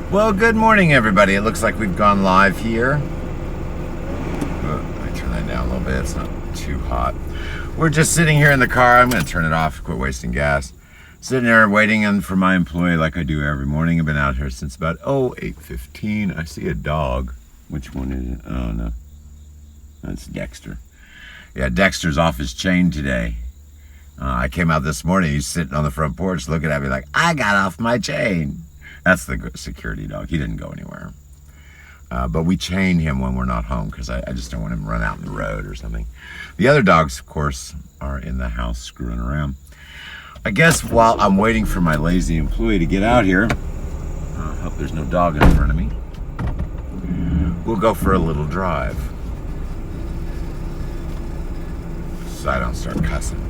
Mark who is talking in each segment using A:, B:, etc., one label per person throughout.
A: Well, good morning, everybody. It looks like we've gone live here. I turn that down a little bit. It's not too hot. We're just sitting here in the car. I'm going to turn it off, quit wasting gas. Sitting there waiting for my employee like I do every morning. I've been out here since about, 8:15. I see a dog. Which one is it? Oh, no. That's Dexter. Yeah, Dexter's off his chain today. I came out this morning. He's sitting on the front porch looking at me like, I got off my chain. That's the security dog. He didn't go anywhere. But we chain him when we're not home because I just don't want him to run out in the road or something. The other dogs, of course, are in the house screwing around. I guess while I'm waiting for my lazy employee to get out here, I hope there's no dog in front of me, we'll go for a little drive. So I don't start cussing.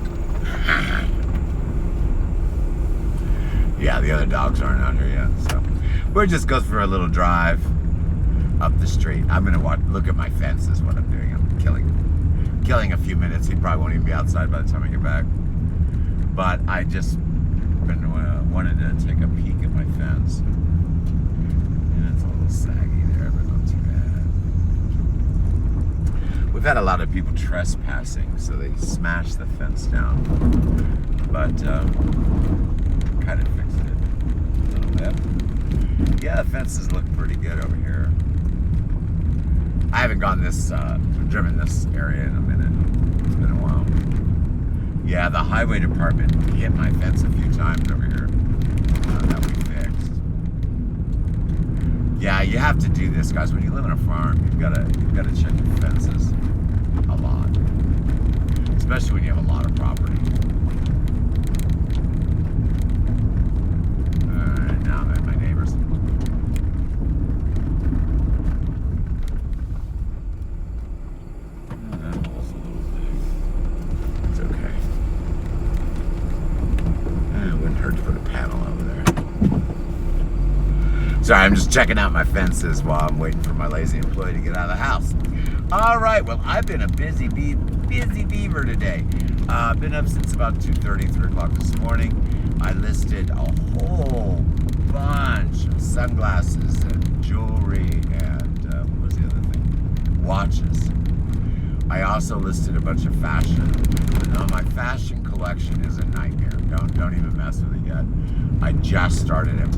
A: Yeah, the other dogs aren't out here yet, so we're just going for a little drive up the street. I'm gonna look at my fence is what I'm doing. I'm killing a few minutes. He probably won't even be outside by the time I get back. But I just wanted to take a peek at my fence. And it's a little saggy there, but not too bad. We've had a lot of people trespassing, so they smashed the fence down. But kind of fixed it a little bit. Yeah, the fences look pretty good over here. I haven't driven this area in a minute. It's been a while. Yeah, the highway department hit my fence a few times over here that we fixed. Yeah, you have to do this, guys. When you live on a farm, you've got to check your fences a lot, especially when you have a lot of property. Now I'm at my neighbor's. That hole's a little big. It's okay. It wouldn't hurt to put a panel over there. Sorry, I'm just checking out my fences while I'm waiting for my lazy employee to get out of the house. All right, well, I've been a busy beaver today. I've been up since about 2:30, 3 o'clock this morning. I listed a whole bunch of sunglasses and jewelry and what was the other thing? Watches. I also listed a bunch of fashion. No, my fashion collection is a nightmare. Don't even mess with it yet. I just started it.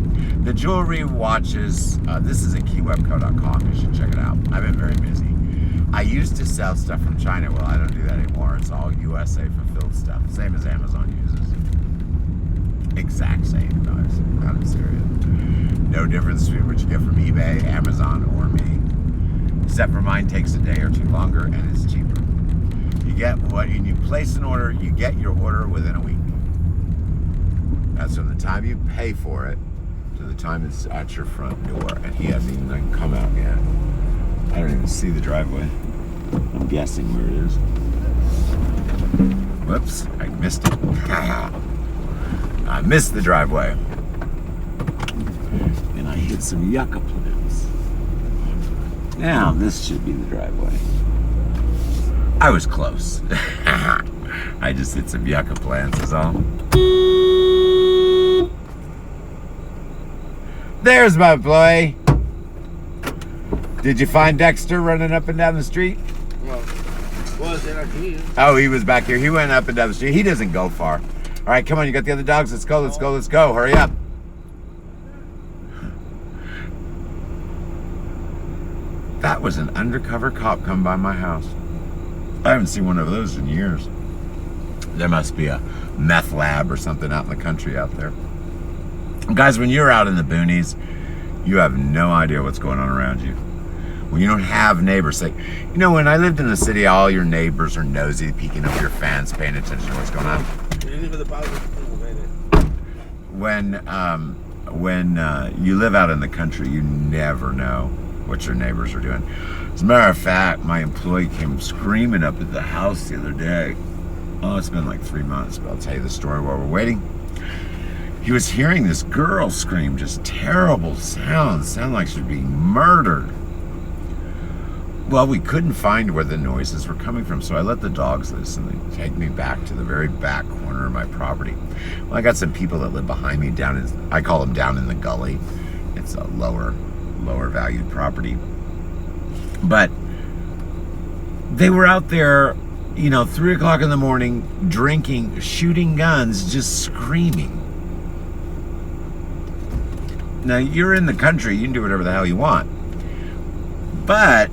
A: The jewelry, watches, this is at keywebco.com. You should check it out. I've been very busy. I used to sell stuff from China. Well, I don't do that anymore. It's all USA fulfilled stuff. Same as Amazon uses. Exact same, guys. I'm serious. No difference between what you get from eBay, Amazon, or me. Except for mine takes a day or two longer and it's cheaper. When you place an order, you get your order within a week. That's from the time you pay for it to the time it's at your front door. And he hasn't even come out yet. I don't even see the driveway. I'm guessing where it is. Whoops, I missed it. I missed the driveway. And I hit some yucca plants. Now, this should be the driveway. I was close. I just hit some yucca plants is all. There's my employee. Did you find Dexter running up and down the street?
B: Well, was it here?
A: Oh, he was back here. He went up and down the street. He doesn't go far. All right, come on. You got the other dogs. Let's go. Let's go. Let's go. Hurry up. That was an undercover cop come by my house. I haven't seen one of those in years. There must be a meth lab or something out in the country out there. Guys, when you're out in the boonies, you have no idea what's going on around you. When you don't have neighbors, when I lived in the city, all your neighbors are nosy, peeking over your fence, paying attention to what's going on. When you live out in the country, you never know what your neighbors are doing. As a matter of fact, my employee came screaming up at the house the other day. Oh, it's been like 3 months, but I'll tell you the story while we're waiting. He was hearing this girl scream, just terrible sound like she'd be murdered. Well, we couldn't find where the noises were coming from, so I let the dogs loose and they take me back to the very back corner of my property. Well, I got some people that live behind me I call them down in the gully. it's a lower valued property. But they were out there, 3 o'clock in the morning, drinking, shooting guns, just screaming. Now, you're in the country, you can do whatever the hell you want. But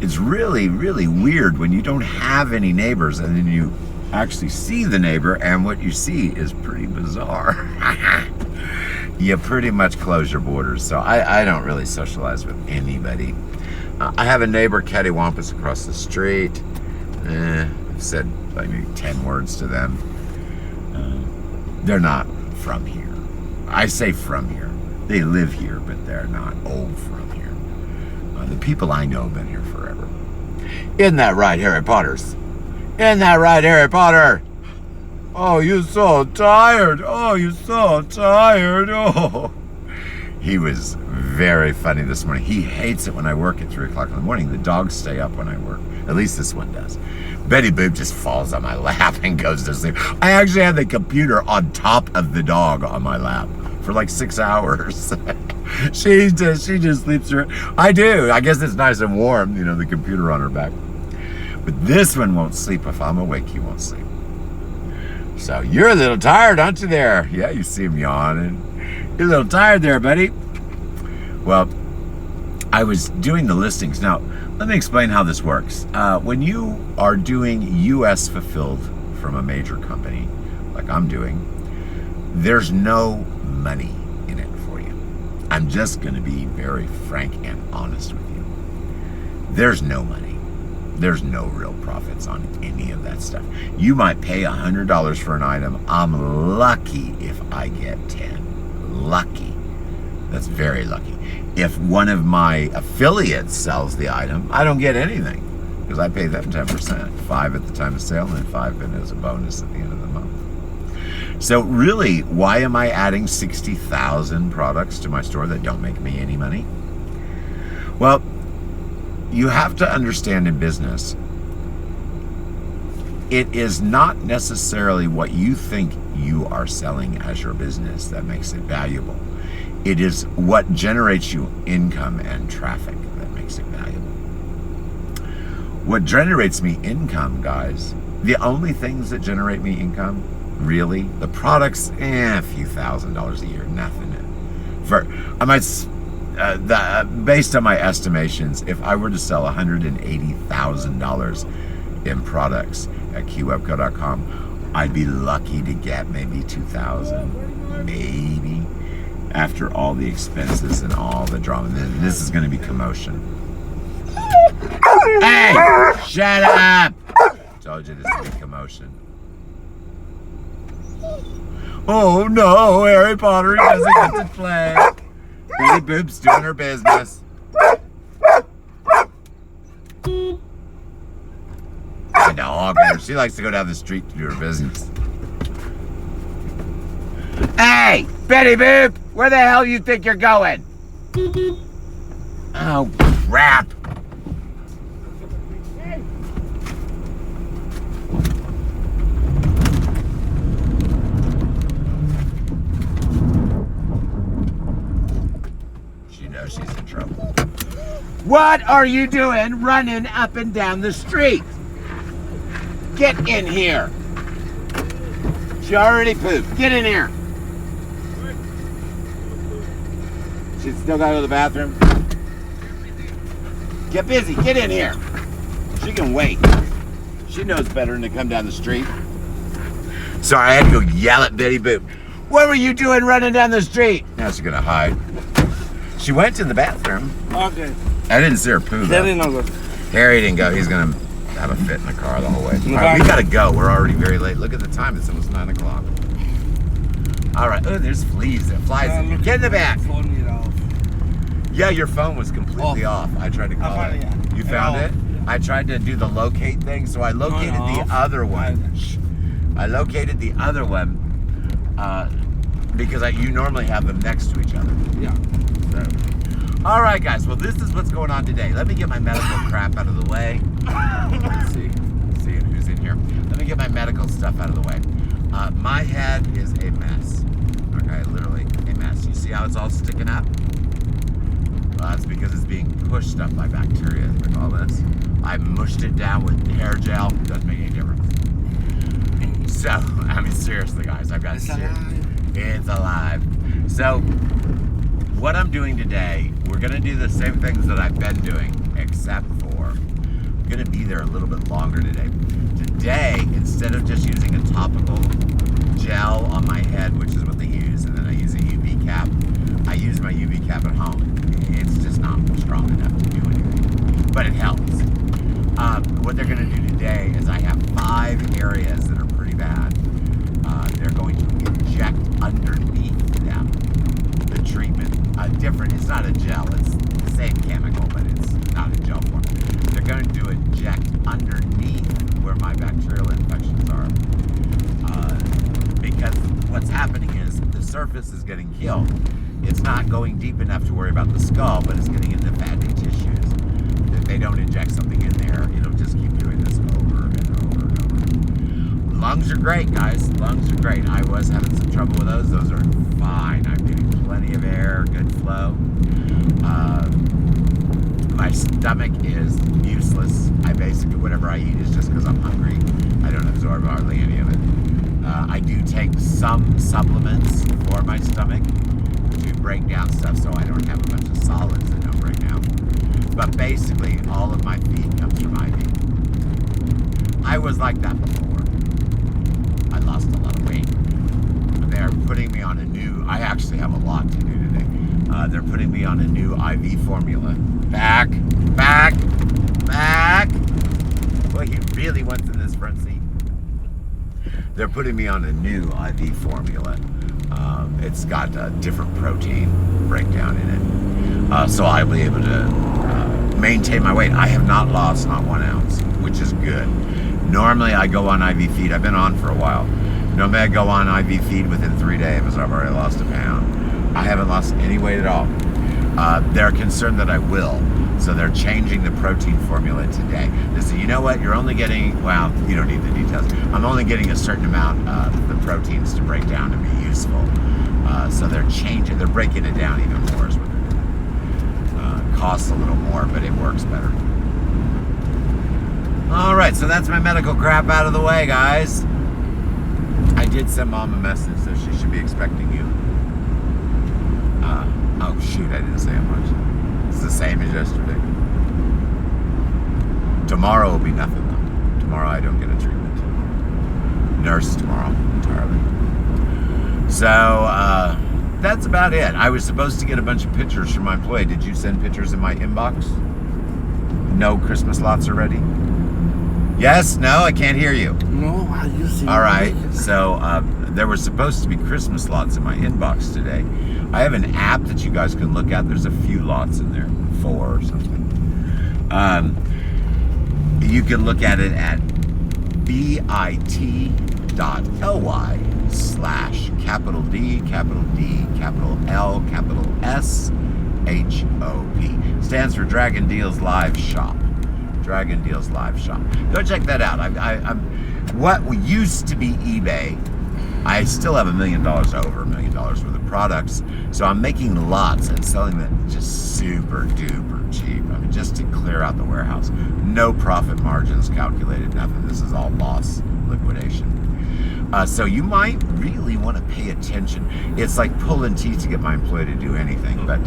A: it's really, really weird when you don't have any neighbors and then you actually see the neighbor, and what you see is pretty bizarre. You pretty much close your borders. So I don't really socialize with anybody. I have a neighbor, cattywampus, across the street. I've said like maybe 10 words to them. They're not from here. I say from here. They live here, but they're not old from here. The people I know have been here forever. Isn't that right, Harry Potters? Isn't that right, Harry Potter? Oh, you're so tired. Oh, you're so tired. Oh. He was very funny this morning. He hates it when I work at 3 o'clock in the morning. The dogs stay up when I work. At least this one does. Betty Boop just falls on my lap and goes to sleep. I actually had the computer on top of the dog on my lap for like 6 hours. She just sleeps through it. I do. I guess it's nice and warm, the computer on her back. But this one won't sleep. If I'm awake, he won't sleep. So you're a little tired, aren't you there? Yeah, you see him yawning. You're a little tired there, buddy. Well, I was doing the listings. Now, let me explain how this works. When you are doing U.S. fulfilled from a major company, like I'm doing, there's no money in it for you. I'm just going to be very frank and honest with you. There's no money. There's no real profits on any of that stuff. You might pay $100 for an item. I'm lucky if I get 10. Lucky. That's very lucky. If one of my affiliates sells the item, I don't get anything because I pay them 10%, 5 at the time of sale and 5 as a bonus at the end of the month. So really, why am I adding 60,000 products to my store that don't make me any money? Well, you have to understand in business, it is not necessarily what you think you are selling as your business that makes it valuable. It is what generates you income and traffic that makes it valuable. What generates me income, guys, the only things that generate me income, really, the products, a few $1,000s a year, nothing. Based on my estimations, if I were to sell $180,000 in products at keywebco.com, I'd be lucky to get maybe 2,000, maybe, after all the expenses and all the drama. This is going to be commotion. Hey, shut up! Told you this would be commotion. Oh no, Harry Potter doesn't get to play. Betty Boop's doing her business. The dog, she likes to go down the street to do her business. Hey, Betty Boop, where the hell you think you're going? Oh, crap. She's in trouble. What are you doing running up and down the street? Get in here. She already pooped. Get in here. She's still got to go to the bathroom. Get busy. Get in here. She can wait. She knows better than to come down the street. Sorry, I had to go yell at Betty Boop. What were you doing running down the street? Now she's going to hide. She went to the bathroom.
B: Okay.
A: I didn't see her poo, though. Harry didn't go. He's going to have a fit in the car the whole way. All right, we got to go. We're already very late. Look at the time. It's almost 9 o'clock. All right. Oh, there's fleas and flies in here. Get in the back. Yeah, your phone was completely off. I tried to call it. You found it? I tried to do the locate thing, so I located the other one. I located the other one because you normally have them next to each other.
B: Yeah.
A: So. All right, guys. Well, this is what's going on today. Let me get my medical crap out of the way. Let's see who's in here. Let me get my medical stuff out of the way. My head is a mess. Okay, literally a mess. You see how it's all sticking up? That's because it's being pushed up by bacteria. Like all this. I mushed it down with hair gel. Doesn't make any difference. So, I mean, seriously, guys, I've got
B: It's
A: serious.
B: alive.
A: It's alive. So, what I'm doing today, we're going to do the same things that I've been doing, except for I'm going to be there a little bit longer today. Today, instead of just using a topical gel on my head, which is what they use, and then I use a UV cap, I use my UV cap at home. It's just not strong enough to do anything, but it helps. What they're going to do today is I have 5 areas that are pretty bad. They're going to inject underneath them the treatment. Different, it's not a gel, it's the same chemical, but it's not a gel form. They're going to inject underneath where my bacterial infections are. Because what's happening is the surface is getting killed. It's not going deep enough to worry about the skull, but it's getting into fatty tissues. If they don't inject something in there, it'll just keep doing this over and over and over. Lungs are great, guys. Lungs are great. I was having some trouble with those. Those are fine. I'm getting plenty of air, good flow. My stomach is useless. I basically, whatever I eat is just because I'm hungry. I don't absorb hardly any of it. I do take some supplements for my stomach to break down stuff so I don't have a bunch of solids that don't break down. But basically, all of my feed comes from IV. I was like that before. I lost a lot of weight. They're putting me on a new, I actually have a lot to do today. They're putting me on a new IV formula. Back. Boy, he really wants in this front seat. They're putting me on a new IV formula. It's got a different protein breakdown in it. So I'll be able to maintain my weight. I have not lost not 1 ounce, which is good. Normally I go on IV feed. I've been on for a while. Normally I go on IV feed within 3 days. I've already lost a pound. I haven't lost any weight at all. They're concerned that I will. So they're changing the protein formula today. They say, you know what, you're only getting, well, you don't need the details. I'm only getting a certain amount of the proteins to break down and be useful. So they're changing, they're breaking it down even more is what they're doing. Costs a little more, but it works better. All right, so that's my medical crap out of the way, guys. I did send Mom a message, so she should be expecting you. Oh shoot, I didn't say how much. It's the same as yesterday. Tomorrow will be nothing though. Tomorrow I don't get a treatment. Nurse tomorrow entirely. So that's about it. I was supposed to get a bunch of pictures from my employee. Did you send pictures in my inbox? No Christmas lots already? Yes? No? I can't hear you.
B: No, I used to.
A: All right. So there were supposed to be Christmas lots in my inbox today. I have an app that you guys can look at. There's a few lots in there, 4 or something. You can look at it at bit.ly/D, L, SHOP. Stands for Dragon Deals Live Shop. Dragon Deals Live Shop. Go check that out. I'm what used to be eBay. I still have $1 million, over $1 million worth of products. So I'm making lots and selling them just super duper cheap. I mean, just to clear out the warehouse. No profit margins calculated, nothing. This is all loss liquidation. So you might really want to pay attention. It's like pulling teeth to get my employee to do anything, but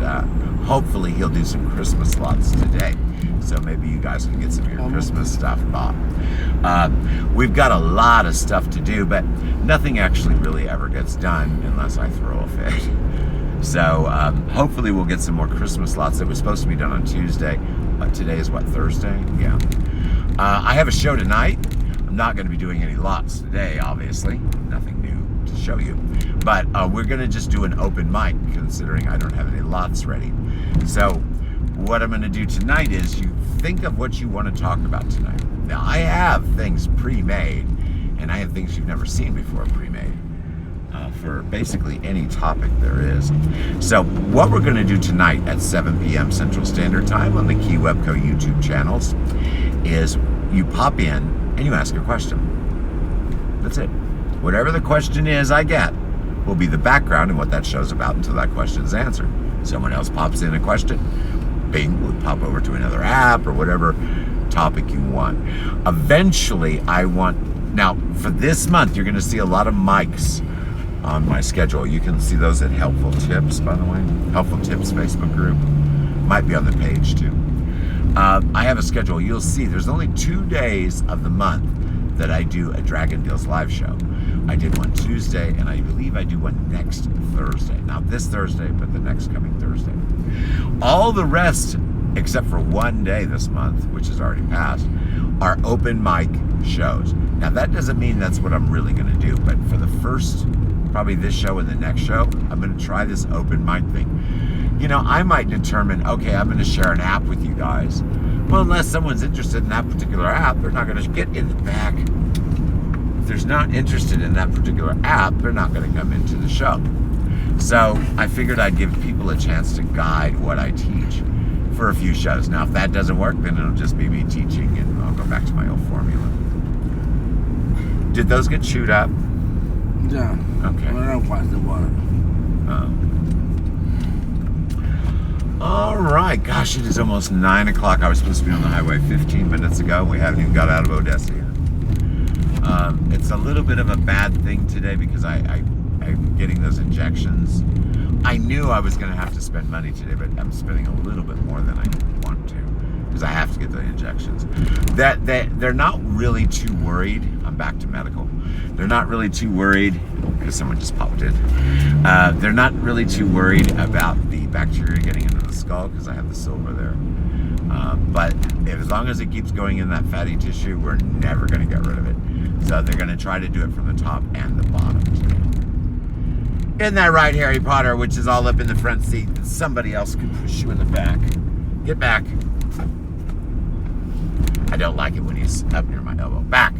A: hopefully he'll do some Christmas lots today. So maybe you guys can get some of your Christmas stuff bought. We've got a lot of stuff to do, but nothing actually really ever gets done unless I throw a fit. So hopefully we'll get some more Christmas lots that was supposed to be done on Tuesday. Today is what, Thursday? Yeah. I have a show tonight. I'm not going to be doing any lots today, obviously. Nothing new to show you. But we're going to just do an open mic, considering I don't have any lots ready. So what I'm going to do tonight is you think of what you want to talk about tonight. Now, I have things pre-made, and I have things you've never seen before pre-made for basically any topic there is. So what we're going to do tonight at 7 p.m. Central Standard Time on the Key Webco YouTube channels is you pop in and you ask a question. That's it. Whatever the question is I get will be the background and what that show's about until that question is answered. Someone else pops in a question. pop over to another app or whatever topic you want. Eventually, now for this month, you're going to see a lot of mics on my schedule. You can see those at Helpful Tips, by the way. Helpful Tips Facebook group. Might be on the page too. I have a schedule. You'll see there's only 2 days of the month that I do a Dragon Deals live show. I did one Tuesday, and I believe I do one next Thursday. Not this Thursday, but the next coming Thursday. All the rest, except for one day this month, which has already passed, are open mic shows. Now, that doesn't mean that's what I'm really going to do, but for the first, probably this show and the next show, I'm going to try this open mic thing. You know, I might determine, okay, I'm going to share an app with you guys. Well, unless someone's interested in that particular app, they're not going to get in the back. If they're not interested in that particular app, they're not going to come into the show. So I figured I'd give people a chance to guide what I teach for a few shows. Now, if that doesn't work, then it'll just be me teaching, and I'll go back to my old formula. Did those get chewed up?
B: Yeah.
A: Okay.
B: I don't watch the water.
A: All right. Gosh, it is almost 9 o'clock. I was supposed to be on the highway 15 minutes ago. We haven't even got out of Odessa yet. It's a little bit of a bad thing today because I'm getting those injections. I knew I was going to have to spend money today, but I'm spending a little bit more than I want to because I have to get the injections. They're not really too worried. I'm back to medical. They're not really too worried because someone just popped in. They're not really too worried about the bacteria getting into the skull because I have the silver there. But as long as it keeps going in that fatty tissue, we're never going to get rid of it. So they're going to try to do it from the top and the bottom today. Isn't that right, Harry Potter, which is all up in the front seat? Somebody else could push you in the back. Get back. I don't like it when he's up near my elbow. Back.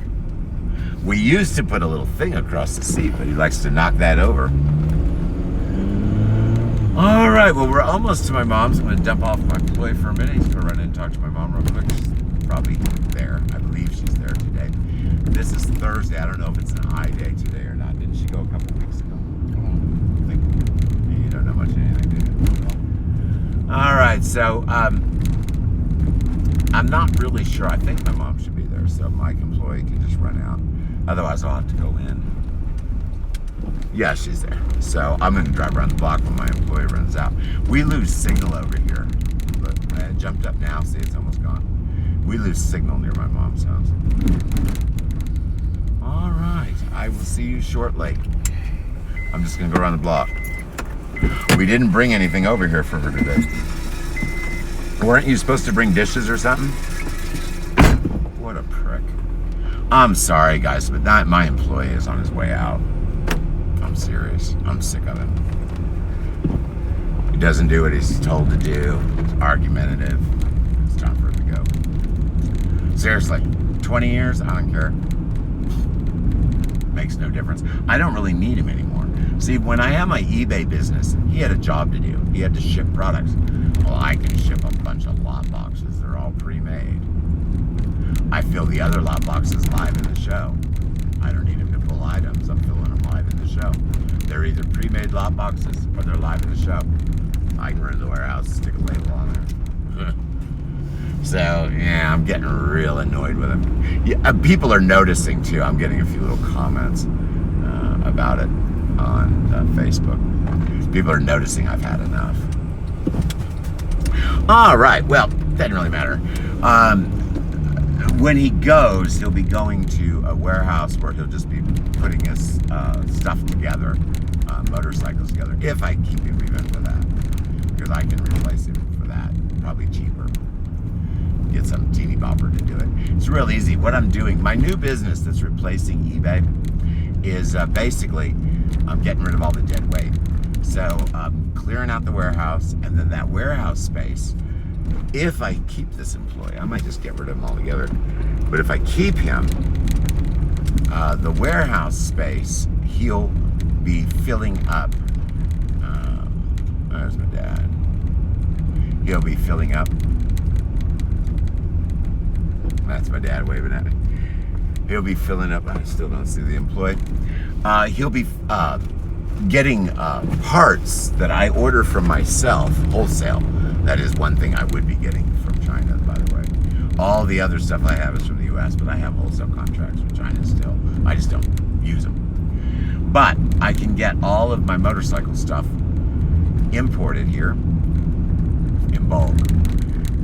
A: We used to put a little thing across the seat, but he likes to knock that over. All right, well, we're almost to my mom's. I'm going to dump off my employee for a minute. He's going to run in and talk to my mom real quick. She's probably there. I believe she's there today. This is Thursday. I don't know if it's an I day today or not. Didn't she go a couple weeks ago? I think you don't know much of anything, do you? All right, so I'm not really sure. I think my mom should be there, so my employee can just run out. Otherwise, I'll have to go in. Yeah, she's there. So I'm going to drive around the block when my employee runs out. We lose signal over here. Look, I jumped up now. See, it's almost gone. We lose signal near my mom's house. All right. I will see you shortly. I'm just going to go around the block. We didn't bring anything over here for her today. Weren't you supposed to bring dishes or something? What a prick. I'm sorry, guys, but my employee is on his way out. I'm serious. I'm sick of him. He doesn't do what he's told to do. He's argumentative. It's time for it to go. Seriously, 20 years? I don't care. Makes no difference. I don't really need him anymore. See, when I had my eBay business, he had a job to do. He had to ship products. Well, I can ship a bunch of lot boxes. They're all pre-made. I fill the other lot boxes live in the show. I don't need him to pull items. I'm filling them live in the show. They're either pre-made lot boxes or they're live in the show. I can run to the warehouse, stick a label on there. So, yeah, I'm getting real annoyed with him. Yeah, people are noticing, too. I'm getting a few little comments about it on Facebook. People are noticing I've had enough. All right, well, doesn't really matter. When he goes, he'll be going to a warehouse where he'll just be putting his stuff together, motorcycles together, if I keep him even for that. Because I can replace him for that, probably cheaper. Get some teeny bopper to do it. It's real easy. What I'm doing, my new business that's replacing eBay is basically I'm getting rid of all the dead weight. So clearing out the warehouse, and then that warehouse space, if I keep this employee, I might just get rid of him altogether. But if I keep him, the warehouse space, he'll be filling up. There's my dad. He'll be filling up. That's my dad waving at me. He'll be filling up. I still don't see the employee. He'll be getting parts that I order from myself, wholesale. That is one thing I would be getting from China, by the way. All the other stuff I have is from the U.S., but I have wholesale contracts with China still. I just don't use them. But I can get all of my motorcycle stuff imported here in bulk.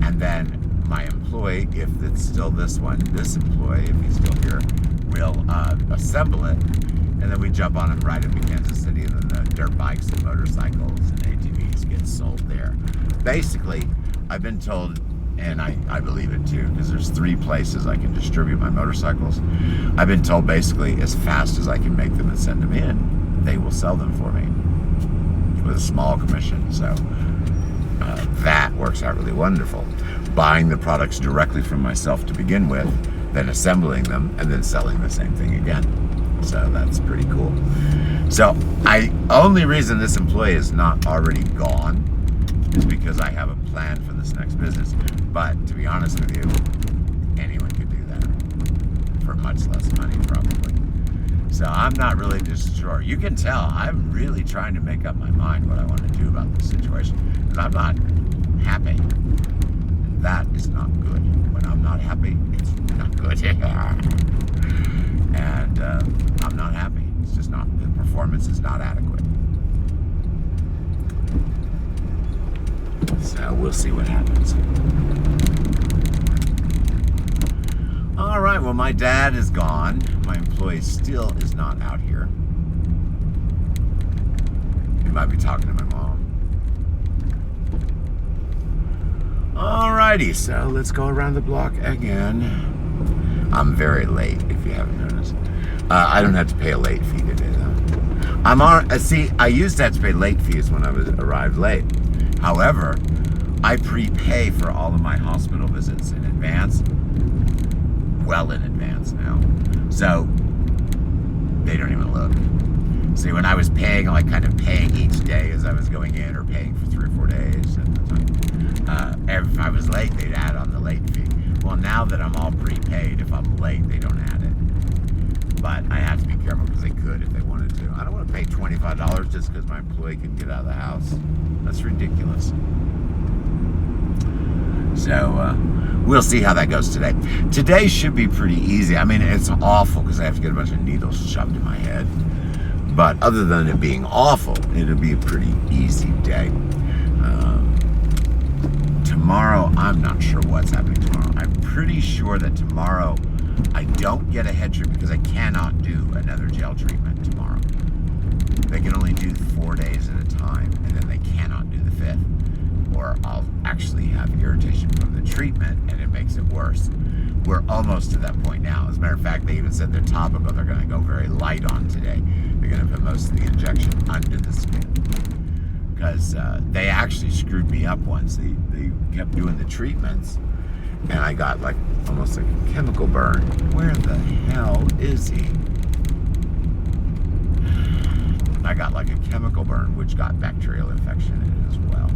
A: And then my employee, if it's still this employee, if he's still here, will assemble it. And then we jump on and ride into Kansas City, and then the dirt bikes and motorcycles and ATVs get sold there. Basically, I've been told, and I believe it too, because there's 3 places I can distribute my motorcycles. I've been told basically as fast as I can make them and send them in, they will sell them for me with a small commission. So that works out really wonderful. Buying the products directly from myself to begin with, then assembling them, and then selling the same thing again. So that's pretty cool. So only reason this employee is not already gone is because I have a plan for this next business. But to be honest with you, anyone could do that for much less money probably. So I'm not really just sure. You can tell I'm really trying to make up my mind what I want to do about this situation, because I'm not happy. And that is not good. When I'm not happy, it's not good. And I'm not happy. It's just not, the performance is not adequate. So we'll see what happens. All right, well, my dad is gone. My employee still is not out here. He might be talking to my mom. All righty, so let's go around the block again. I'm very late, if you haven't noticed. I don't have to pay a late fee today, though. I used to have to pay late fees when I arrived late. However, I prepay for all of my hospital visits in advance, well in advance now. So they don't even look. See, when I was paying, like kind of paying each day as I was going in, or paying for 3 or 4 days at the time, if I was late, they'd add on the late fee. Well, now that I'm all prepaid, if I'm late, they don't add it. But I have to be careful, because they could if they wanted to. I don't want to pay $25 just because my employee can get out of the house. That's ridiculous. So we'll see how that goes today. Today should be pretty easy. I mean, it's awful because I have to get a bunch of needles shoved in my head. But other than it being awful, it'll be a pretty easy day. Tomorrow, I'm not sure what's happening tomorrow. I'm pretty sure that tomorrow I don't get a head treatment, because I cannot do another gel treatment tomorrow. They can only do 4 days at a time, and then they cannot do the 5th. Or I'll actually have irritation from the treatment, and it makes it worse. We're almost to that point now. As a matter of fact, they even said they're topical. They're going to go very light on today. They're going to put most of the injection under the skin. Because they actually screwed me up once. They kept doing the treatments, and I got like almost like a chemical burn. Where the hell is he? I got like a chemical burn, which got bacterial infection in it as well.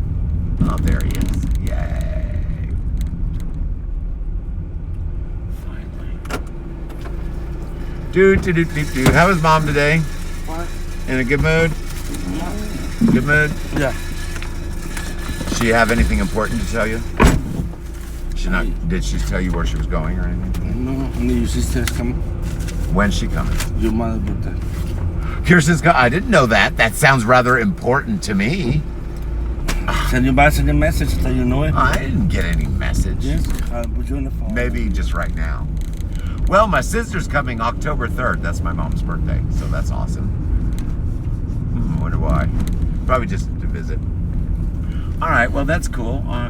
A: Oh, there he is. Yay. Finally. Do. How was Mom today?
B: What?
A: In a good mood? Good mood?
B: Yeah.
A: She have anything important to tell you? Did she tell you where she was going or anything?
B: No, only your sister's coming.
A: When's she coming?
B: Your mother's birthday.
A: Kirsten's I didn't know that. That sounds rather important to me.
B: Send you a message so you know it.
A: I didn't get any message.
B: Yes, I'll put you on the phone.
A: Maybe just right now. Well, my sister's coming October 3rd. That's my mom's birthday, so that's awesome. Wonder why. Probably just to visit. All right, well, that's cool. I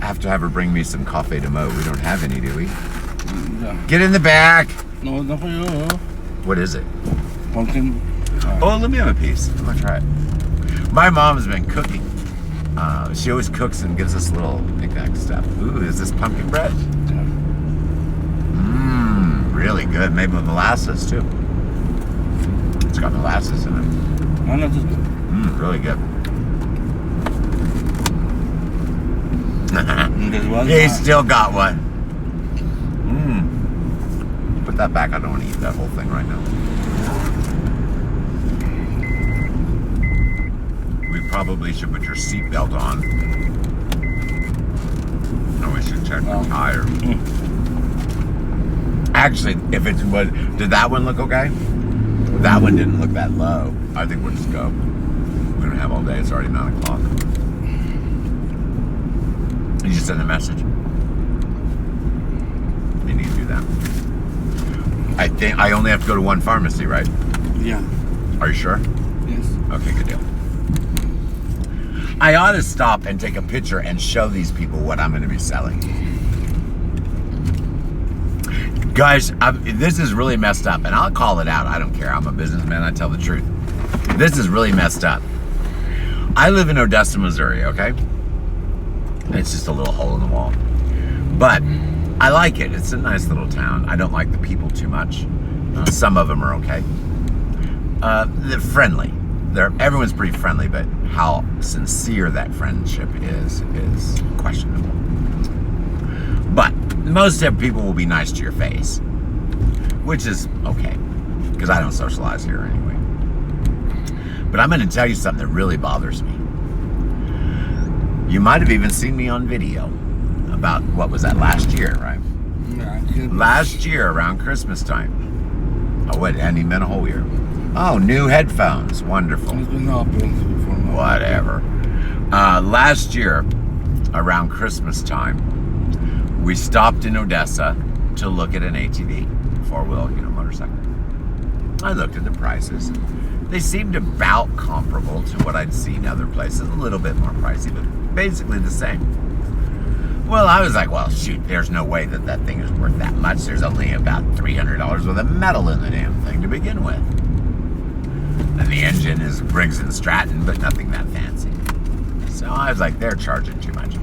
A: have to have her bring me some coffee de mo. We don't have any, do we?
B: Yeah.
A: Get in the back.
B: No, it's not for you.
A: What is it?
B: Pumpkin.
A: Oh, let me have a piece. I'm gonna try it. My mom has been cooking. She always cooks and gives us little knick-knack stuff. Ooh, is this pumpkin bread?
B: Yeah.
A: Really good. Made with molasses too. It's got molasses in it.
B: No, no, just good.
A: Really good.
B: Well,
A: He still got one. Put that back. I don't want to eat that whole thing right now. probably should put your seatbelt on. Oh, we should check the tire. Actually, if it's what, did that one look okay? That one didn't look that low. I think we'll just go. We don't have all day. It's already 9 o'clock. You just send a message. You need to do that. I think I only have to go to one pharmacy, right?
B: Yeah.
A: Are you sure?
B: Yes.
A: Okay, good deal. I ought to stop and take a picture and show these people what I'm going to be selling. Guys, this is really messed up, and I'll call it out. I don't care. I'm a businessman. I tell the truth. This is really messed up. I live in Odessa, Missouri, okay? It's just a little hole in the wall. But I like it. It's a nice little town. I don't like the people too much. Some of them are okay. They're friendly. Everyone's pretty friendly, but how sincere that friendship is questionable. But most of people will be nice to your face, which is okay, because I don't socialize here anyway. But I'm going to tell you something that really bothers me. You might have even seen me on video about, what was that, last year, right?
B: Yeah,
A: last year around Christmas time. Oh, what, and he meant a whole year. Oh, new headphones. Wonderful.
B: It's been open before now.
A: Whatever. Last year, around Christmas time, we stopped in Odessa to look at an ATV, four-wheel, motorcycle. I looked at the prices. They seemed about comparable to what I'd seen other places. A little bit more pricey, but basically the same. Well, I was like, well, shoot, there's no way that thing is worth that much. There's only about $300 worth of metal in the damn thing to begin with. And the engine is Briggs & Stratton, but nothing that fancy. So I was like, they're charging too much.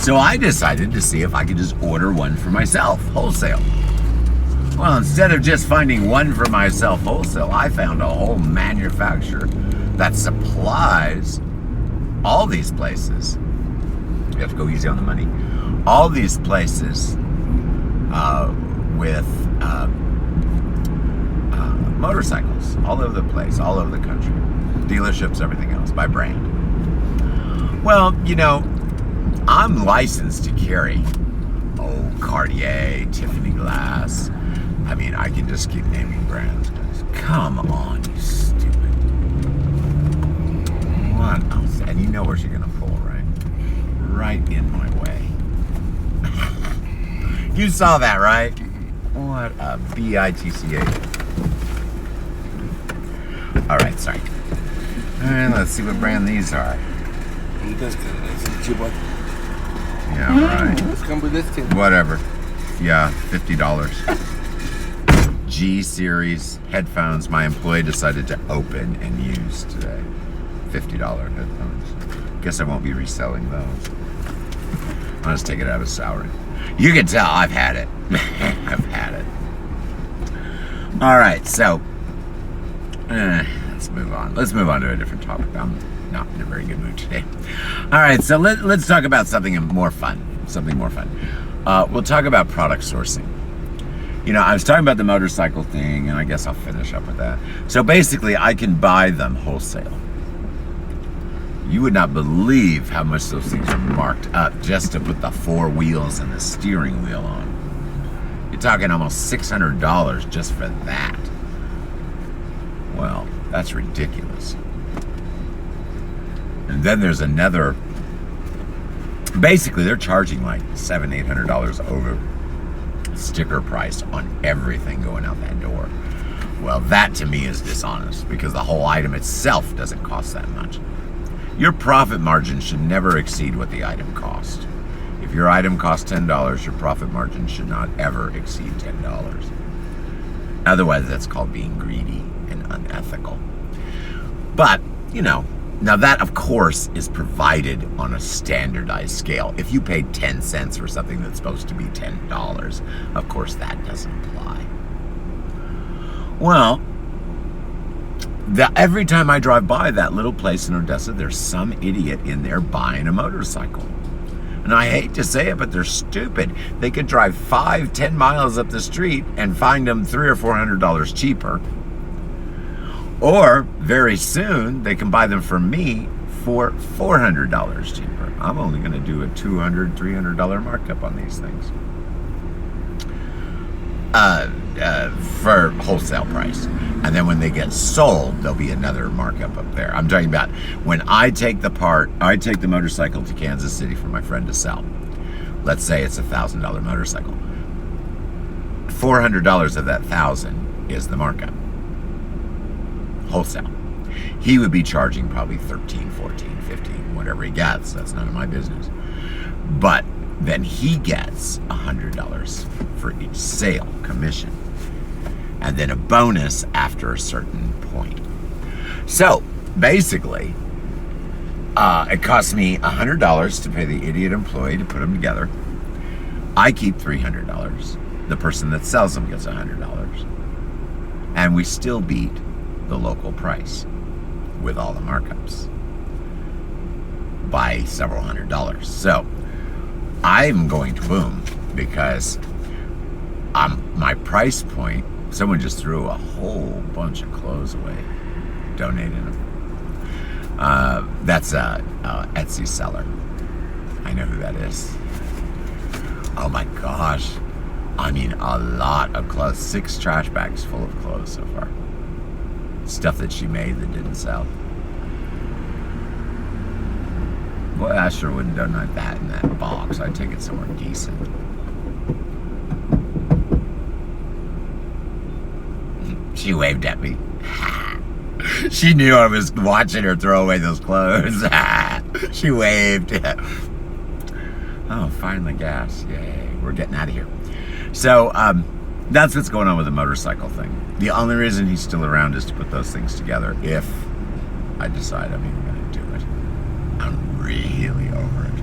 A: So I decided to see if I could just order one for myself, wholesale. Well, instead of just finding one for myself wholesale, I found a whole manufacturer that supplies all these places. You have to go easy on the money. All these places with motorcycles all over the place, all over the country. Dealerships, everything else, by brand. Well, I'm licensed to carry Cartier, Tiffany Glass. I mean, I can just keep naming brands. Come on, you stupid. What else? And you know where she's gonna pull, right? Right in my way. You saw that, right? What a bitch. All right, sorry. All right, let's see what brand these are. Yeah, right.
B: Let's come with this kid.
A: Whatever. Yeah, $50. G series headphones my employee decided to open and use today. $50 headphones. Guess I won't be reselling those. I'll just take it out of salary. You can tell I've had it. I've had it. All right, so let's move on. Let's move on to a different topic. I'm not in a very good mood today. All right, so let's talk about something more fun. We'll talk about product sourcing. I was talking about the motorcycle thing, and I guess I'll finish up with that. So basically, I can buy them wholesale. You would not believe how much those things are marked up just to put the four wheels and the steering wheel on. You're talking almost $600 just for that. Well, that's ridiculous. And then there's another. Basically, they're charging like $700-800 over sticker price on everything going out that door. Well, that to me is dishonest because the whole item itself doesn't cost that much. Your profit margin should never exceed what the item cost. If your item costs $10, your profit margin should not ever exceed $10. Otherwise, that's called being greedy and unethical. But, now that, of course, is provided on a standardized scale. If you paid 10 cents for something that's supposed to be $10, of course that doesn't apply. Well, every time I drive by that little place in Odessa, there's some idiot in there buying a motorcycle. And I hate to say it, but they're stupid. They could drive 5-10 miles up the street and find them $300 or $400 cheaper. Or, very soon, they can buy them from me for $400 cheaper. I'm only going to do a $200, $300 markup on these things. For wholesale price. And then when they get sold, there'll be another markup up there. I'm talking about when I take the motorcycle to Kansas City for my friend to sell. Let's say it's $1,000 motorcycle. $400 of that $1,000 is the markup. Wholesale. He would be charging probably $13, $14, $15, whatever he gets. That's none of my business. But then he gets $100 for each sale commission, and then a bonus after a certain point. So basically, it costs me $100 to pay the idiot employee to put them together. I keep $300. The person that sells them gets $100, and we still beat the local price with all the markups by several $100s. So I'm going to boom because my price point, someone just threw a whole bunch of clothes away, donated them. That's a Etsy seller. I know who that is. Oh my gosh. I mean, a lot of clothes. 6 trash bags full of clothes so far. Stuff that she made that didn't sell. Boy, I sure wouldn't donate that in that box. I'd take it somewhere decent. She waved at me. She knew I was watching her throw away those clothes. She waved. Oh, finally gas. Yay. We're getting out of here. So, that's what's going on with the motorcycle thing. The only reason he's still around is to put those things together if I decide I'm even going to do it. I'm really over it.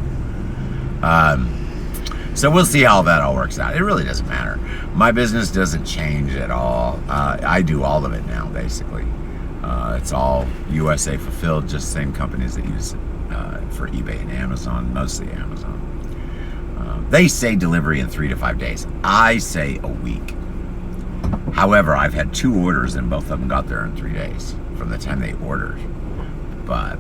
A: So we'll see how that all works out. It really doesn't matter. My business doesn't change at all. I do all of it now, basically. It's all USA fulfilled, just same companies that use it for eBay and Amazon, mostly Amazon. They say delivery in 3 to 5 days. I say a week. However, I've had 2 orders and both of them got there in 3 days from the time they ordered. But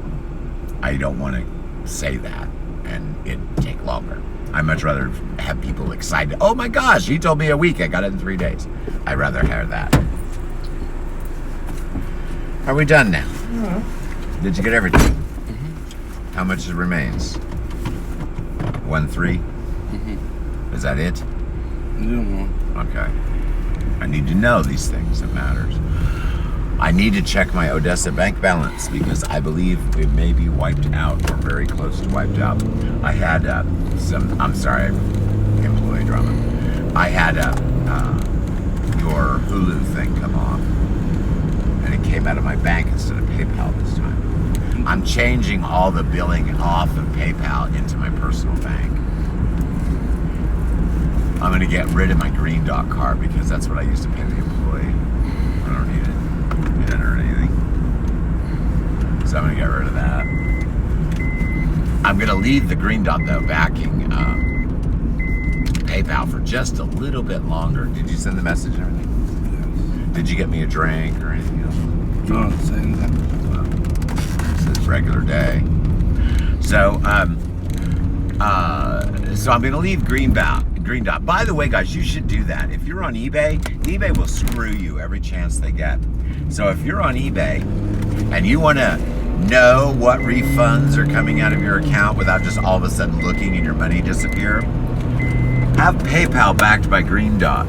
A: I don't want to say that and it take longer. I'd much rather have people excited. Oh my gosh, he told me a week. I got it in 3 days. I'd rather have that. Are we done now?
B: Yeah.
A: Did you get everything? Mm-hmm. How much remains? 1-3? Mm-hmm. Is that it?
B: Yeah.
A: Okay. I need to know these things. It matters. I need to check my Odessa bank balance because I believe it may be wiped out or very close to wiped out. I had I'm sorry, employee drama. I had your Hulu thing come off and it came out of my bank instead of PayPal this time. I'm changing all the billing off of PayPal into my personal bank. I'm going to get rid of my Green Dot card because that's what I used to pay the employee. I don't need it. It didn't earn anything. So I'm going to get rid of that. I'm going to leave the Green Dot, though, backing PayPal for just a little bit longer. Did you send the message and everything?
B: Yes.
A: Did you get me a drink or anything else?
B: No, saying that.
A: Well, this is regular day. So, so I'm going to leave Green Dot. By the way, guys, you should do that. If you're on eBay, eBay will screw you every chance they get. So if you're on eBay and you want to know what refunds are coming out of your account without just all of a sudden looking and your money disappear, have PayPal backed by Green Dot.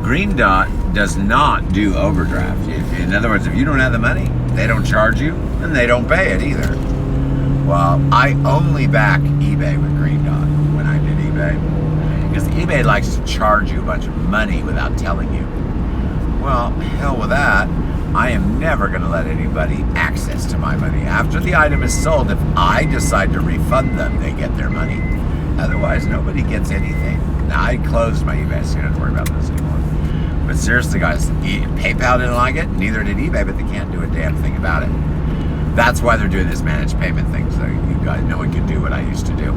A: Green Dot does not do overdraft. In other words, if you don't have the money, they don't charge you and they don't pay it either. Well, I only back eBay with Green Dot when I did eBay. Because eBay likes to charge you a bunch of money without telling you. Well, hell with that. I am never going to let anybody access to my money. After the item is sold, if I decide to refund them, they get their money. Otherwise, nobody gets anything. Now, I closed my eBay, so you don't have to worry about this anymore. But seriously, guys, PayPal didn't like it, neither did eBay, but they can't do a damn thing about it. That's why they're doing this managed payment thing, so you guys, no one can do what I used to do.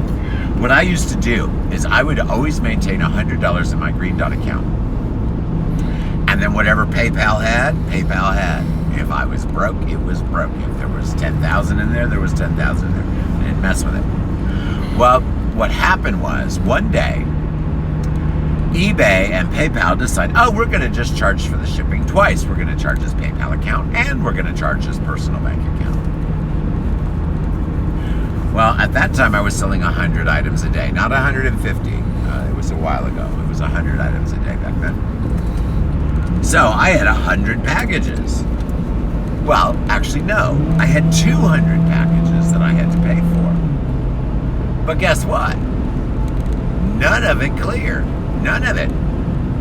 A: What I used to do is I would always maintain $100 in my Green Dot account. And then whatever PayPal had, PayPal had. If If I was broke, it was broke. If there was 10,000 in there was 10,000 in there. I didn't mess with it. Well, what happened was one day, eBay and PayPal decide, oh, we're going to just charge for the shipping twice. We're going to charge his PayPal account and we're going to charge his personal bank account. Well, at that time, I was selling 100 items a day, not 150. It was a while ago. It was 100 items a day back then. So I had 100 packages. Well, actually, no. I had 200 packages that I had to pay for. But guess what? None of it cleared. None of it.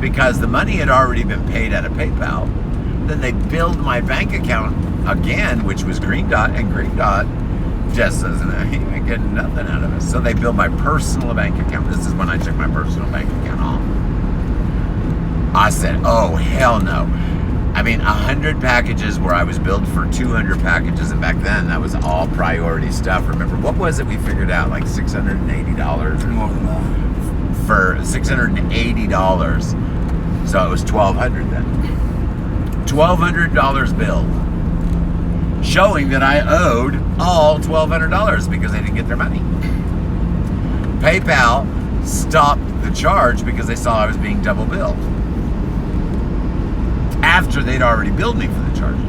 A: Because the money had already been paid out of PayPal. Then they billed my bank account again, which was Green Dot, and Green Dot just doesn't even get nothing out of it. So they billed my personal bank account. This is when I took my personal bank account off. I said, oh, hell no. I mean, 100 packages where I was billed for 200 packages. And back then, that was all priority stuff. Remember, what was it we figured out? Like $680 or
B: More than that.
A: for $680. So it was $1,200 then. $1,200 billed. Showing that I owed all $1,200 because they didn't get their money. PayPal stopped the charge because they saw I was being double billed. After they'd already billed me for the charges.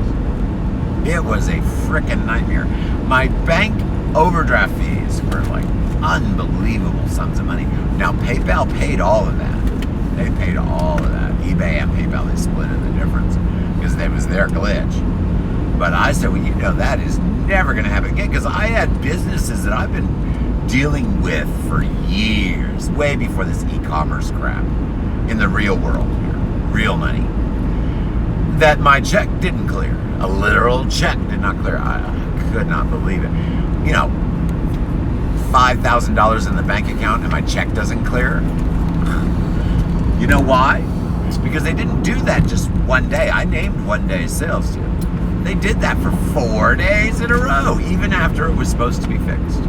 A: It was a frickin' nightmare. My bank overdraft fees were like unbelievable sums of money. Now PayPal paid all of that. They paid all of that. eBay and PayPal, they split the difference because that was their glitch. But I said, well, you know, that is never going to happen again because I had businesses that I've been dealing with for years, way before this e-commerce crap in the real world here, real money, that my check didn't clear. A literal check did not clear. I could not believe it. You know, $5,000 in the bank account and my check doesn't clear. You know why? It's because they didn't do that just one day. I named one day's sales to you. They did that for 4 days in a row, even after it was supposed to be fixed.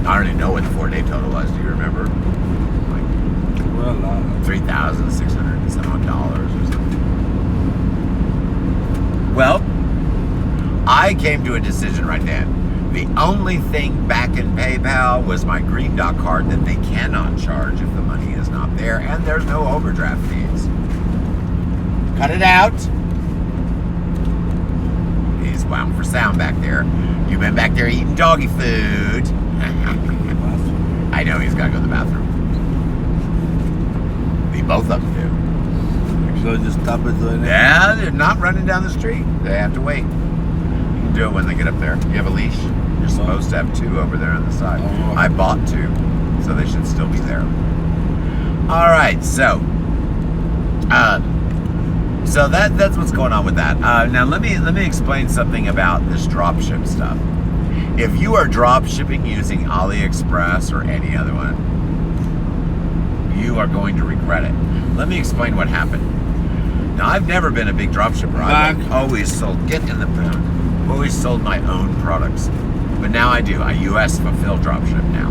A: I don't even know what the 4-day total was. Do you remember? Like $3,600 and some odd dollars or something. Well, I came to a decision right then. The only thing back in PayPal was my Green Dot card that they cannot charge if the money is not there, and there's no overdraft fees. Cut it out. He's wound for sound back there. You've been back there eating doggy food. I know he's got to go to the bathroom. Both of them do.
B: So just stop it doing it?
A: Yeah, they're not running down the street. They have to wait. You can do it when they get up there. You have a leash? You're supposed to have 2 over there on the side.
B: Oh.
A: I bought 2, so they should still be there. All right, so that's what's going on with that. Now let me explain something about this dropship stuff. If you are drop shipping using AliExpress or any other one, you are going to regret it. Let me explain what happened. Now, I've never been a big drop shipper. I've always sold always sold my own products. But now I do. I US fulfill drop ship now.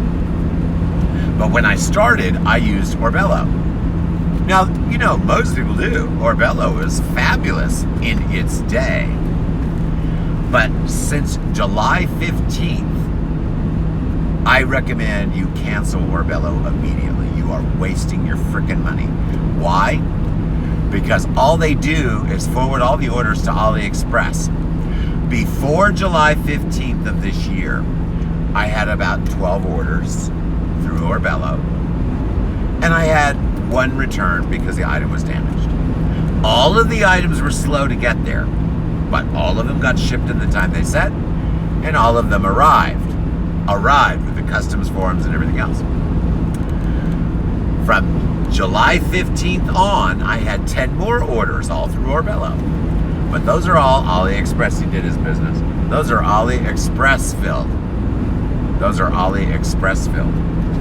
A: But when I started, I used Orbello. Now, you know, most people do. Orbello was fabulous in its day. But since July 15th, I recommend you cancel Orbello immediately. You are wasting your freaking money. Why? Because all they do is forward all the orders to AliExpress. Before July 15th of this year, I had about 12 orders through Orbello. And I had 1 return because the item was damaged. All of the items were slow to get there, but all of them got shipped in the time they said, and all of them arrived with the customs forms and everything else. From July 15th on, I had 10 more orders all through Orbello. But those are all AliExpress. He did his business. Those are AliExpress filled.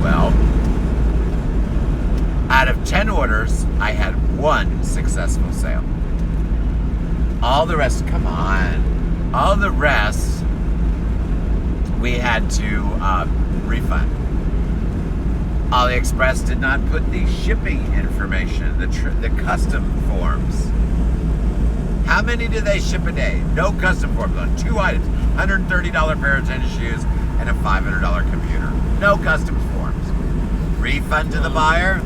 A: Well, out of 10 orders, I had 1 successful sale. All the rest, come on. All the rest, we had to refund. AliExpress did not put the shipping information, the custom forms How many do they ship a day? No custom forms on 2 items. $130 pair of tennis shoes and a $500 computer. No custom forms. Refund to the buyer.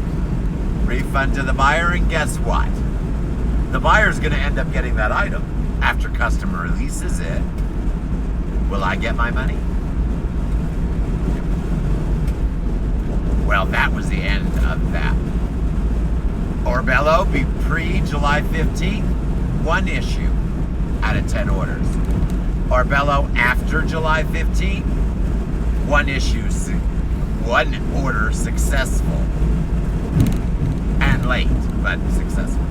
A: Refund to the buyer, and guess what? The buyer's going to end up getting that item after customer releases it. Will I get my money? Well, that was the end of that. Orbello be pre-July 15th, 1 issue out of 10 orders. Orbello after July 15th, 1 issue, 1 order successful. And late, but successful.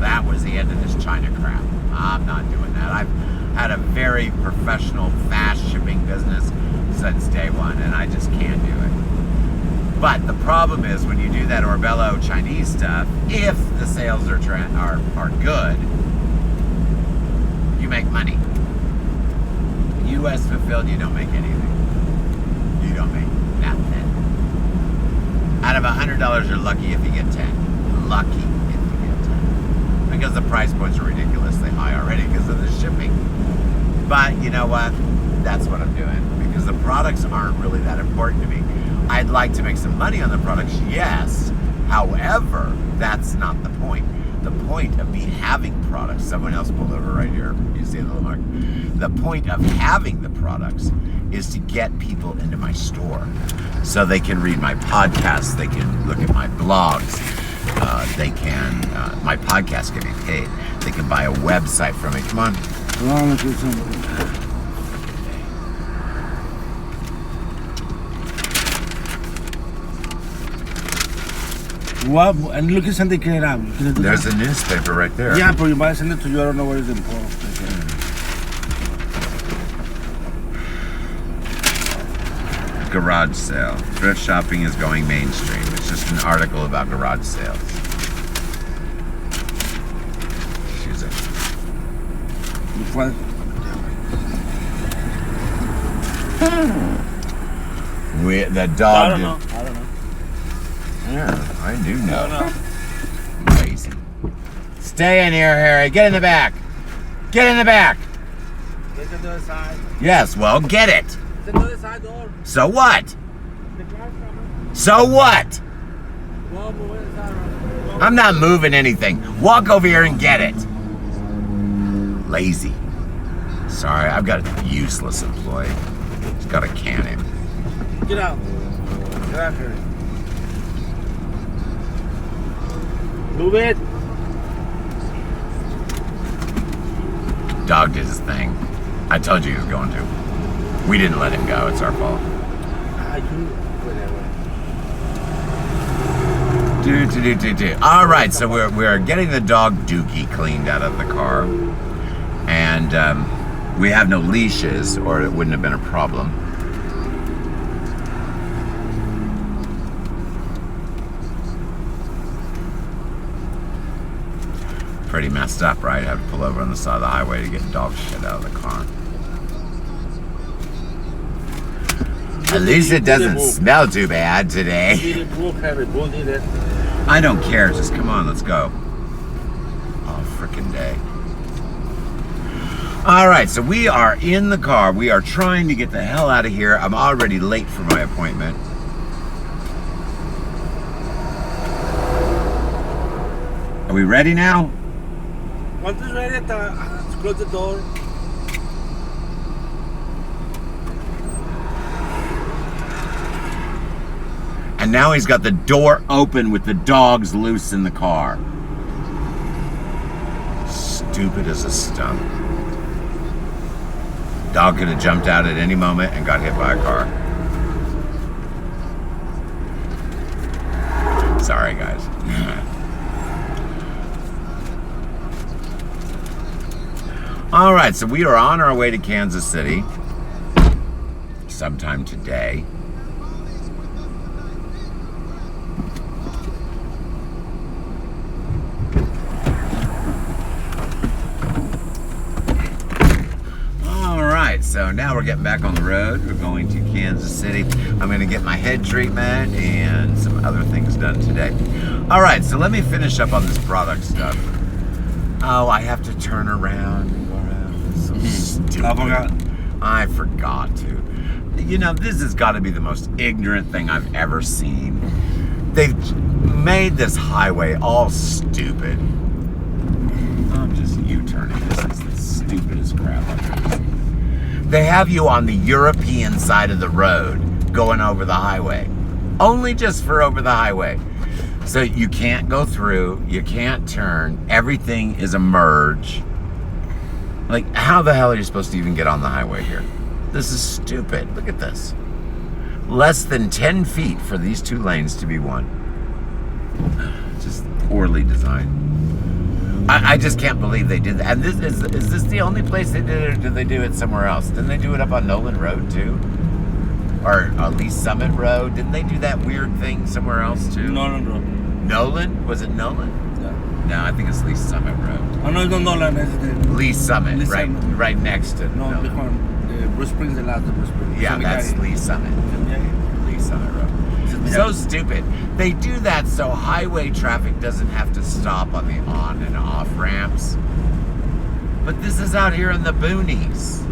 A: That was the end of this China crap. I'm not doing that. I've had a very professional, fast shipping business since day one, and I just can't do it. But the problem is when you do that Orbello Chinese stuff, if the sales are good, you make money. U.S. fulfilled, you don't make anything. You don't make nothing. Out of $100, you're lucky if you get 10. Lucky if you get 10. Because the price points are ridiculously high already because of the shipping. But you know what? That's what I'm doing. Because the products aren't really that important to me. I'd like to make some money on the products, yes. However, that's not the point. The point of me having products, someone else pulled over right here. You see the little mark? The point of having the products is to get people into my store so they can read my podcasts, they can look at my blogs, they can, my podcasts get me paid, they can buy a website from me. Come on.
B: What? And look at something clear out.
A: There's a newspaper right there.
B: Yeah, but you might send it to you. I don't know where it's important.
A: Garage sale. Thrift shopping is going mainstream. It's just an article about garage sales. Excuse it.
B: What?
A: The dog.
B: I don't know.
A: Yeah, I do know. Lazy. Stay in here, Harry. Get in the back. Get in the back.
B: Get to the other side.
A: Yes, well, get it.
B: Get to the other side door.
A: So what? So what? I'm not moving anything. Walk over here and get it. Lazy. Sorry, I've got a useless employee. Just got to can him.
B: Get out. Get out here. Move it.
A: Dog did his thing. I told you he was going to. We didn't let him go. It's our fault. All right, so we're getting the dog Dookie cleaned out of the car, and we have no leashes, or it wouldn't have been a problem. Pretty messed up, right? I have to pull over on the side of the highway to get dog shit out of the car. At least it doesn't smell too bad today. I don't care. Just come on, let's go. All frickin' day. All right, so we are in the car. We are trying to get the hell out of here. I'm already late for my appointment. Are we ready now?
B: Once it's ready, let's close the door.
A: And now he's got the door open with the dogs loose in the car. Stupid as a stump. Dog could have jumped out at any moment and got hit by a car. Sorry, guys. All right, so we are on our way to Kansas City sometime today. All right, so now we're getting back on the road. We're going to Kansas City. I'm going to get my head treatment and some other things done today. All right, so let me finish up on this product stuff. Oh, I have to turn around and go around. It's so stupid.
B: I forgot.
A: I forgot to. You know, this has got to be the most ignorant thing I've ever seen. They've made this highway all stupid. I'm just U-turning. This is the stupidest crap I've ever seen. They have you on the European side of the road going over the highway. Only just for over the highway. So you can't go through, you can't turn, everything is a merge. Like, how the hell are you supposed to even get on the highway here? This is stupid. Look at this. Less than 10 feet for these two lanes to be one. Just poorly designed. I just can't believe they did that. And is this the only place they did it, or did they do it somewhere else? Didn't they do it up on Nolan Road too? Or Lee Summit Road? Didn't they do that weird thing somewhere else too?
B: Nolan Road.
A: Nolan? Was it Nolan?
B: Yeah.
A: No, I think it's Lee Summit Road.
B: Oh, no, it's not Nolan. It's the...
A: Lee Summit,
B: Lee
A: right,
B: Summit.
A: right next to
B: No,
A: Nolan.
B: this one. The Bruce Springs, the last of Bruce Springs.
A: Yeah, that's Lee Summit.
B: Yeah.
A: Lee Summit Road. So stupid. They do that so highway traffic doesn't have to stop on the on and off ramps. But this is out here in the boonies.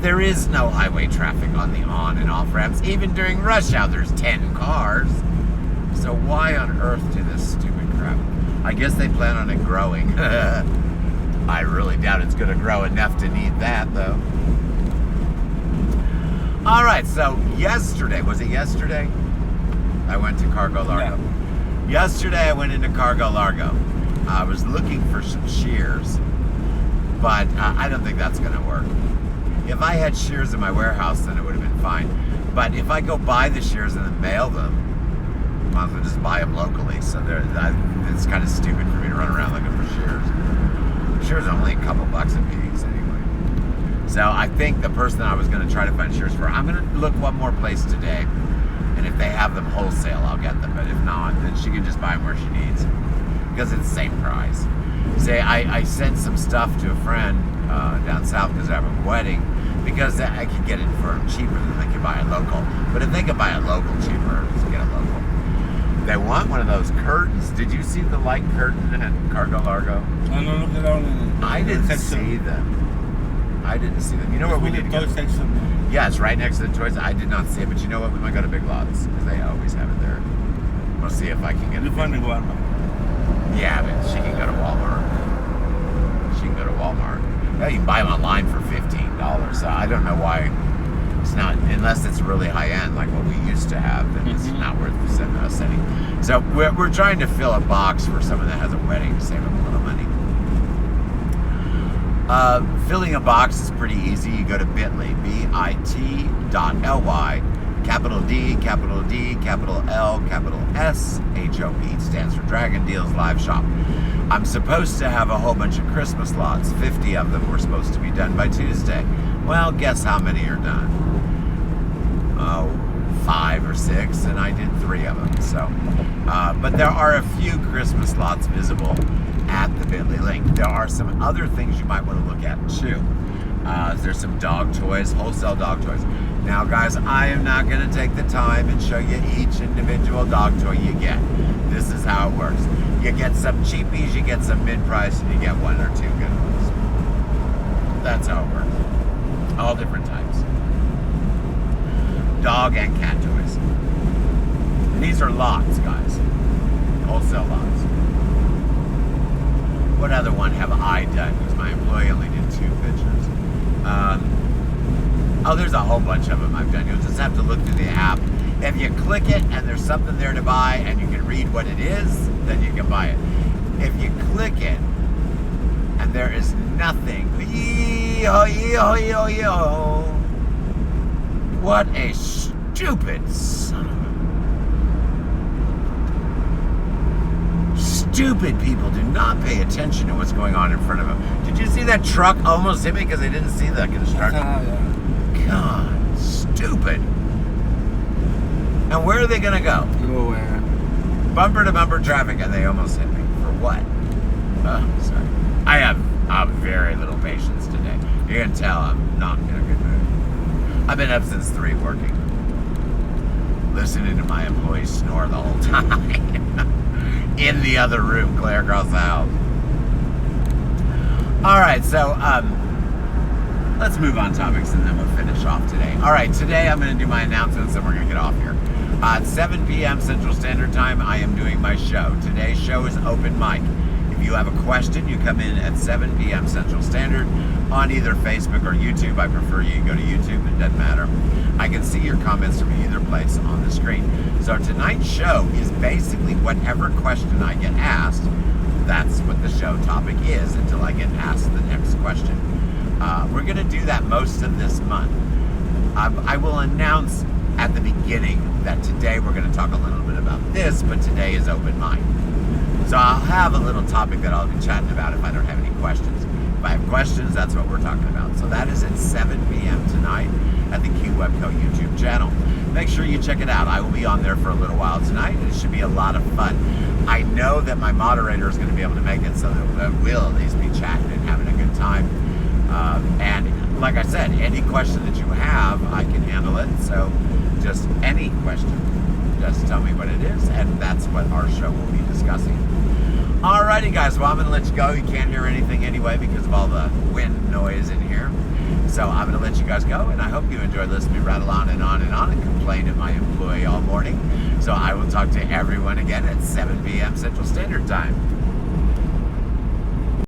A: There is no highway traffic on the on and off ramps. Even during rush hour, there's 10 cars. So why on earth do this stupid crap? I guess they plan on it growing. I really doubt it's going to grow enough to need that, though. All right, so yesterday, was it yesterday? I went to Cargo Largo.
B: Yeah.
A: Yesterday, I went into Cargo Largo. I was looking for some shears, but I don't think that's going to work. If I had shears in my warehouse, then it would have been fine. But if I go buy the shears and then mail them, I might as well just buy them locally. So it's kind of stupid for me to run around looking for shears. Shears are only a couple bucks a piece anyway. So I think the person I was going to try to find shears for, I'm going to look one more place today. And if they have them wholesale, I'll get them. But if not, then she can just buy them where she needs. Because it's the same price. Say, I sent some stuff to a friend down south because I have a wedding. Because I could get it for cheaper than they could buy it local. But if they could buy it local cheaper, just get it local. They want one of those curtains. Did you see the light curtain at Cargo Largo?
B: I don't look around.
A: I didn't see them. I didn't see them. You know what we need to go?
B: Section.
A: Yeah, it's right next to the toys. I did not see it, but you know what? We might go to Big Lots because they always have it there. We'll see if I can get it.
B: You find it Walmart.
A: Yeah, but she can go to Walmart. She can go to Walmart. Yeah, you can buy them online for $15. So I don't know why it's not, unless it's really high end like what we used to have, then it's not worth sending. So we're trying to fill a box for someone that has a wedding to save them a little money. Filling a box is pretty easy. You go to bit.ly, bit.ly, capital D, capital D, capital L, capital S, HOP. Stands for Dragon Deals Live Shop. I'm supposed to have a whole bunch of Christmas lots. 50 of them were supposed to be done by Tuesday. Well, guess how many are done? Oh, 5 or 6, and I did 3 of them. So, but there are a few Christmas lots visible at the bit.ly link. There are some other things you might want to look at too. There's some dog toys, wholesale dog toys. Now guys, I am not going to take the time and show you each individual dog toy you get. This is how it works. You get some cheapies, you get some mid-price, and you get 1 or 2 good ones. That's how it works. All different types. Dog and cat toys. And these are lots, guys. Wholesale lots. What other one have I done? Because my employee only did 2 pictures. Oh, there's a whole bunch of them I've done. You'll just have to look through the app. If you click it and there's something there to buy and you can read what it is, then you can buy it. If you click it and there is nothing, what a stupid son of a... Stupid people do not pay attention to what's going on in front of them. Did you see that truck almost hit me because they didn't see the construction? God, stupid. And where are they going to go?
B: Nowhere.
A: Bumper to bumper traffic, and they almost hit me. For what? Oh, sorry. I have very little patience today. You can tell I'm not in a good mood. I've been up since 3 working. Listening to my employees snore the whole time. In the other room, clear across the house. All right, so let's move on topics and then we'll finish off today. All right, today I'm going to do my announcements and we're going to get off here. At 7 p.m. Central Standard Time, I am doing my show. Today's show is open mic. If you have a question, you come in at 7 p.m. Central Standard on either Facebook or YouTube. I prefer you go to YouTube, it doesn't matter. I can see your comments from either place on the screen. So tonight's show is basically whatever question I get asked, that's what the show topic is until I get asked the next question. We're going to do that most of this month. I will announce at the beginning that today we're going to talk a little bit about this, but today is open mic. So I'll have a little topic that I'll be chatting about if I don't have any questions. If I have questions, that's what we're talking about. So that is at 7 p.m. tonight at the QWebCo YouTube channel. Make sure you check it out. I will be on there for a little while tonight. It should be a lot of fun. I know that my moderator is going to be able to make it, so that we'll at least be chatting and having a good time. And like I said, any question that you have, I can handle it. So just any question, just tell me what it is, and that's what our show will be discussing. Alrighty guys, well I'm going to let you go. You can't hear anything anyway because of all the wind noise in here. So I'm going to let you guys go, and I hope you enjoyed listening to me rattle on and on and on and complain at my employee all morning. So I will talk to everyone again at 7 p.m. Central Standard Time.